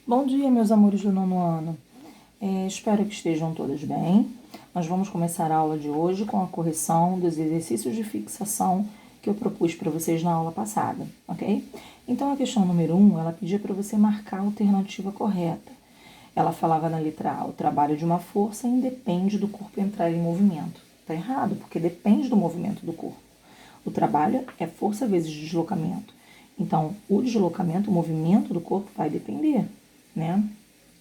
Bom dia, meus amores do nono ano. Espero que estejam todos bem. Nós vamos começar a aula de hoje com a correção dos exercícios de fixação que eu propus para vocês na aula passada, ok? Então, a questão número 1, ela pedia para você marcar a alternativa correta. Ela falava na letra A, o trabalho de uma força independe do corpo entrar em movimento. Tá errado, porque depende do movimento do corpo. O trabalho é força vezes deslocamento. Então, o deslocamento, o movimento do corpo vai depender, né?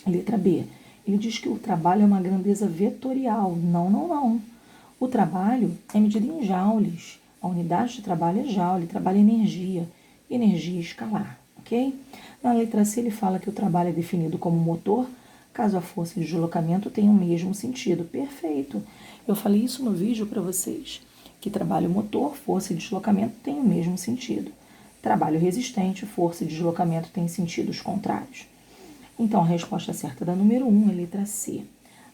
Letra B. Ele diz que o trabalho é uma grandeza vetorial. Não. O trabalho é medido em joules. A unidade de trabalho é joule, trabalho é energia. Energia escalar, ok? Na letra C, ele fala que o trabalho é definido como motor, caso a força de deslocamento tenha o mesmo sentido. Perfeito. Eu falei isso no vídeo para vocês, que trabalho motor, força e deslocamento têm o mesmo sentido. Trabalho resistente, força e deslocamento têm sentidos contrários. Então, a resposta certa da número 1 é letra C.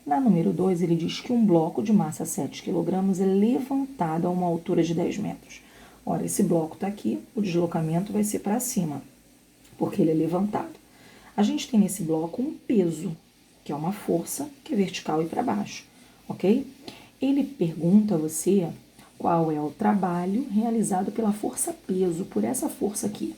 Na número 2, ele diz que um bloco de massa 7 kg é levantado a uma altura de 10 metros. Ora, esse bloco está aqui, o deslocamento vai ser para cima, porque ele é levantado. A gente tem nesse bloco um peso, que é uma força, que é vertical e para baixo, ok? Ele pergunta a você qual é o trabalho realizado pela força-peso, por essa força aqui,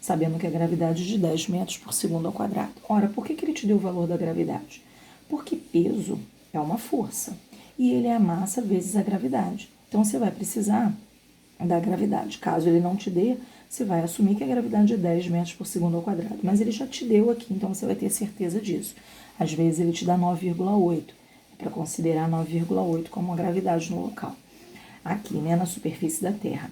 sabendo que a gravidade é de 10 metros por segundo ao quadrado. Ora, por que ele te deu o valor da gravidade? Porque peso é uma força e ele é a massa vezes a gravidade. Então, você vai precisar da gravidade. Caso ele não te dê, você vai assumir que a gravidade é 10 metros por segundo ao quadrado. Mas ele já te deu aqui, então você vai ter certeza disso. Às vezes ele te dá 9,8, para considerar 9,8 como a gravidade no local. Aqui, né, na superfície da Terra.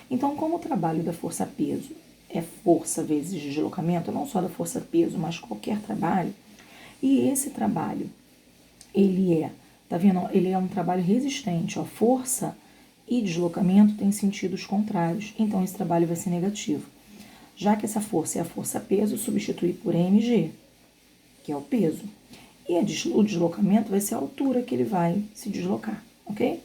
Então, como o trabalho da força-peso é força vezes deslocamento, não só da força-peso, mas qualquer trabalho, e esse trabalho, tá vendo? Ele é um trabalho resistente, ó, força e deslocamento têm sentidos contrários, então esse trabalho vai ser negativo. Já que essa força é a força-peso, substituir por mg, que é o peso. E o deslocamento vai ser a altura que ele vai se deslocar, ok?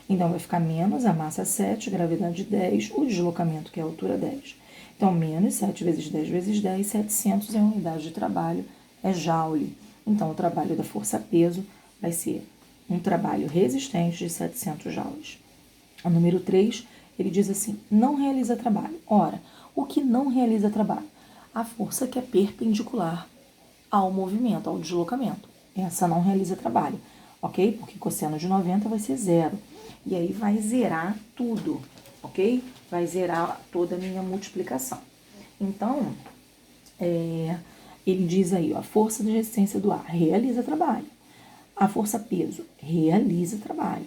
Então, vai ficar menos a massa 7, gravidade 10, o deslocamento, que é a altura 10. Então, menos 7 vezes 10 vezes 10, 700 é a unidade de trabalho, é joule. Então, o trabalho da força-peso vai ser um trabalho resistente de 700 joules. A número 3, ele diz assim, não realiza trabalho. Ora, o que não realiza trabalho? A força que é perpendicular ao movimento, ao deslocamento. Essa não realiza trabalho, ok? Porque cosseno de 90 vai ser 0. E aí vai zerar tudo, ok? Vai zerar toda a minha multiplicação. Então, ele diz aí, ó, a força de resistência do ar realiza trabalho. A força peso realiza trabalho.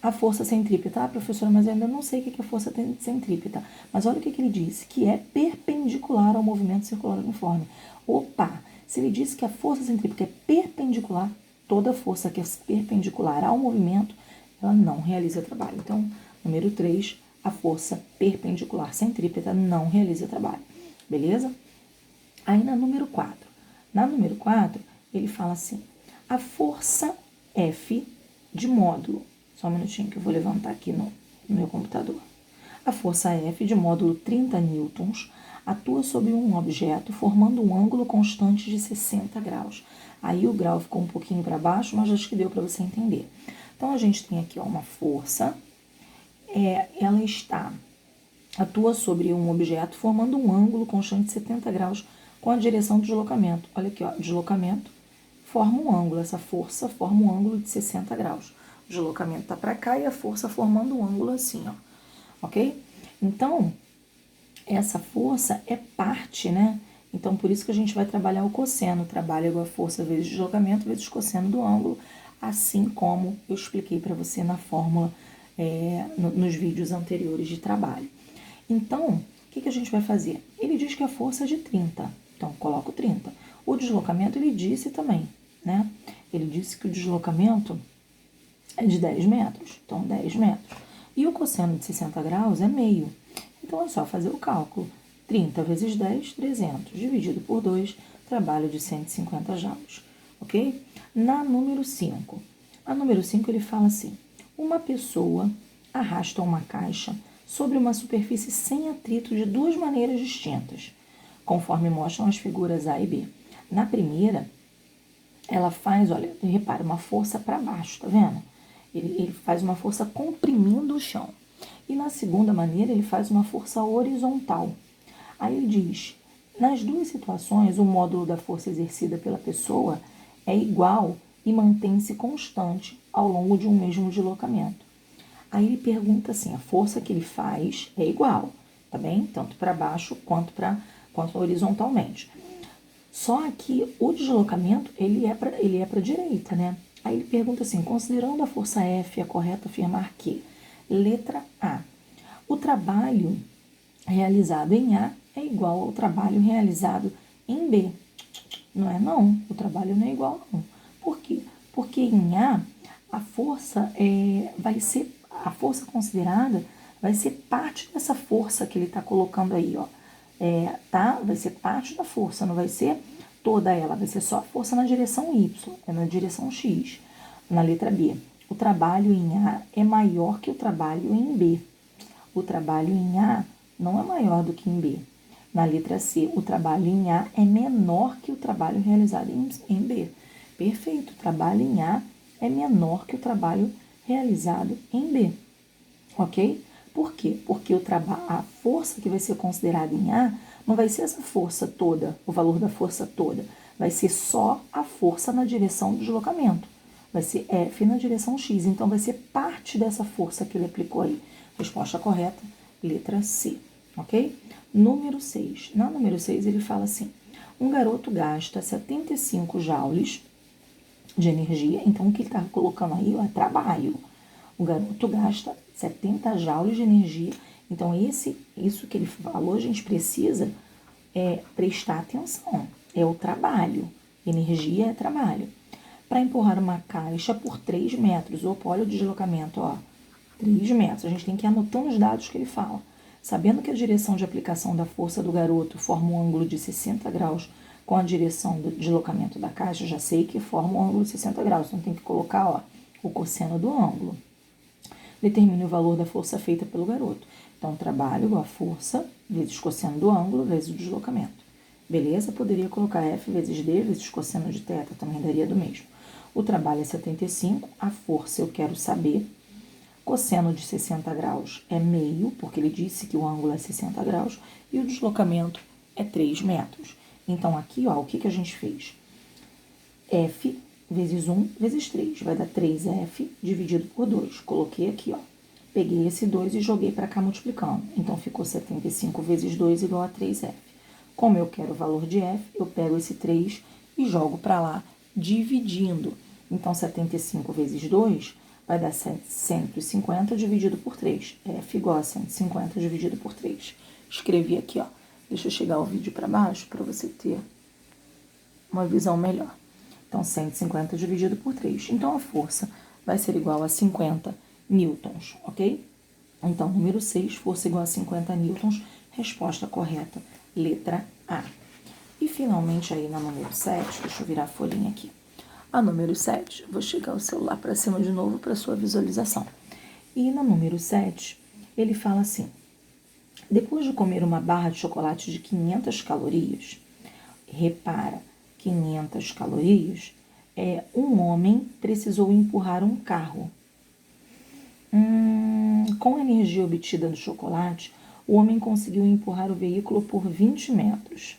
A força centrípeta, professora, mas eu ainda não sei o que é força centrípeta. Mas olha o que ele disse, que é perpendicular ao movimento circular uniforme. Opa, se ele disse que a força centrípeta é perpendicular, toda força que é perpendicular ao movimento, ela não realiza trabalho. Então, número 3, a força perpendicular centrípeta não realiza trabalho. Beleza? Aí na número 4. Na número 4, ele fala assim, a força F de módulo, só um minutinho que eu vou levantar aqui no meu computador. A força F de módulo 30 newtons atua sobre um objeto formando um ângulo constante de 60 graus. Aí o grau ficou um pouquinho para baixo, mas acho que deu para você entender. Então, a gente tem aqui ó, uma força, ela atua sobre um objeto formando um ângulo constante de 70 graus com a direção do deslocamento. Olha aqui, ó, deslocamento forma um ângulo, essa força forma um ângulo de 60 graus. O deslocamento tá para cá e a força formando um ângulo assim, ó, ok? Então, essa força é parte, né? Então, por isso que a gente vai trabalhar o cosseno. Trabalha igual a força vezes deslocamento vezes cosseno do ângulo, assim como eu expliquei para você na fórmula, nos vídeos anteriores de trabalho. Então, o que a gente vai fazer? Ele diz que a força é de 30, então coloco 30. O deslocamento ele disse também, né? Ele disse que o deslocamento é de 10 metros, então 10 metros. E o cosseno de 60 graus é meio. Então, é só fazer o cálculo. 30 vezes 10, 300, dividido por 2, trabalho de 150 joules, ok? Na número 5. A número 5, ele fala assim, uma pessoa arrasta uma caixa sobre uma superfície sem atrito de duas maneiras distintas, conforme mostram as figuras A e B. Na primeira, ela faz, olha, repara, uma força para baixo, tá vendo? Ele faz uma força comprimindo o chão. E na segunda maneira, ele faz uma força horizontal. Aí ele diz, nas duas situações, o módulo da força exercida pela pessoa é igual e mantém-se constante ao longo de um mesmo deslocamento. Aí ele pergunta assim, a força que ele faz é igual, tá bem? Tanto para baixo quanto horizontalmente. Só que o deslocamento, ele é para a direita, né? Aí ele pergunta assim, considerando a força F, é correto afirmar que, letra A, o trabalho realizado em A é igual ao trabalho realizado em B. Não é não, o trabalho não é igual não. Por quê? Porque em A, a força a força considerada vai ser parte dessa força que ele está colocando aí, ó. Tá? Vai ser parte da força, não vai ser toda ela, vai ser só a força na direção Y, é na direção X. Na letra B, o trabalho em A é maior que o trabalho em B. O trabalho em A não é maior do que em B. Na letra C, o trabalho em A é menor que o trabalho realizado em B. Perfeito, o trabalho em A é menor que o trabalho realizado em B. Ok? Por quê? Porque a força que vai ser considerada em A não vai ser essa força toda, o valor da força toda. Vai ser só a força na direção do deslocamento. Vai ser F na direção X. Então, vai ser parte dessa força que ele aplicou aí. Resposta correta, letra C. Ok? Número 6. Na número 6, ele fala assim, um garoto gasta 75 joules de energia. Então, o que ele está colocando aí é trabalho. O garoto gasta 70 joules de energia. Então, isso que ele falou, a gente precisa prestar atenção. É o trabalho. Energia é trabalho. Para empurrar uma caixa por 3 metros. Opa, olha o deslocamento, ó. 3 metros. A gente tem que ir anotando os dados que ele fala. Sabendo que a direção de aplicação da força do garoto forma um ângulo de 60 graus com a direção do deslocamento da caixa, já sei que forma um ângulo de 60 graus. Então, tem que colocar, ó, o cosseno do ângulo. Determine o valor da força feita pelo garoto. Então, trabalho igual a força vezes cosseno do ângulo vezes o deslocamento. Beleza? Poderia colocar F vezes D vezes cosseno de θ, também daria do mesmo. O trabalho é 75, a força eu quero saber. Cosseno de 60 graus é meio, porque ele disse que o ângulo é 60 graus, e o deslocamento é 3 metros. Então, aqui, ó, o que a gente fez? F vezes 1 vezes 3, vai dar 3F dividido por 2. Coloquei aqui, ó. Peguei esse 2 e joguei para cá multiplicando. Então, ficou 75 vezes 2 igual a 3F. Como eu quero o valor de F, eu pego esse 3 e jogo para lá, dividindo. Então, 75 vezes 2 vai dar 150 dividido por 3. F igual a 150 dividido por 3. Escrevi aqui, ó. Deixa eu chegar o vídeo para baixo para você ter uma visão melhor. Então, 150 dividido por 3. Então, a força vai ser igual a 50 newtons, ok? Então, número 6, força igual a 50 newtons. Resposta correta, letra A. E, finalmente, aí na número 7, deixa eu virar a folhinha aqui. A número 7, vou chegar o celular para cima de novo para sua visualização. E na número 7, ele fala assim, depois de comer uma barra de chocolate de 500 calorias, repara, 500 calorias, um homem precisou empurrar um carro. Com a energia obtida do chocolate, o homem conseguiu empurrar o veículo por 20 metros.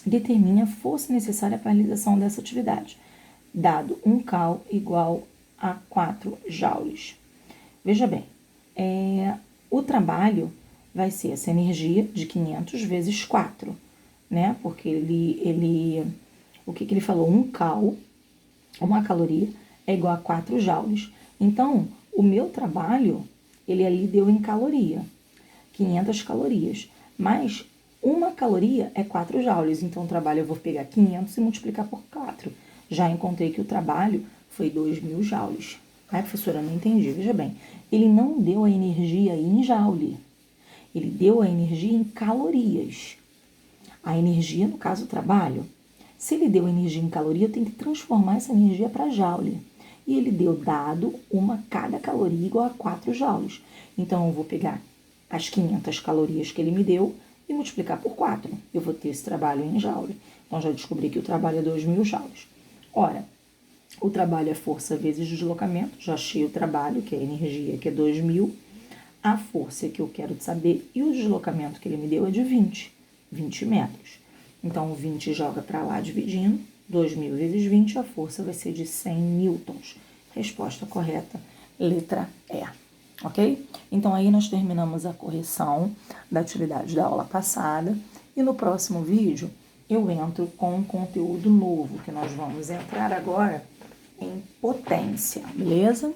Determine a força necessária para a realização dessa atividade, dado um cal igual a 4 joules. Veja bem, o trabalho vai ser essa energia de 500 vezes 4, né? Porque o que ele falou? Um cal, uma caloria, é igual a 4 joules. Então, o meu trabalho, ele ali deu em caloria, 500 calorias. Mas uma caloria é 4 joules. Então, o trabalho eu vou pegar 500 e multiplicar por 4. Já encontrei que o trabalho foi 2.000 joules. Ai, professora, não entendi. Veja bem, ele não deu a energia em joule. Ele deu a energia em calorias. A energia, no caso, o trabalho. Se ele deu energia em caloria, eu tenho que transformar essa energia para joule. E ele deu dado cada caloria igual a 4 joules. Então, eu vou pegar as 500 calorias que ele me deu, e multiplicar por 4. Eu vou ter esse trabalho em joules. Então, já descobri que o trabalho é 2.000 joules. Ora, o trabalho é força vezes deslocamento. Já achei o trabalho, que é a energia, que é 2.000. A força que eu quero saber e o deslocamento que ele me deu é de 20 metros. Então, o 20 joga para lá dividindo. 2.000 vezes 20, a força vai ser de 100 newtons. Resposta correta, letra E. Ok? Então, aí nós terminamos a correção da atividade da aula passada. E no próximo vídeo, eu entro com um conteúdo novo, que nós vamos entrar agora em potência, beleza?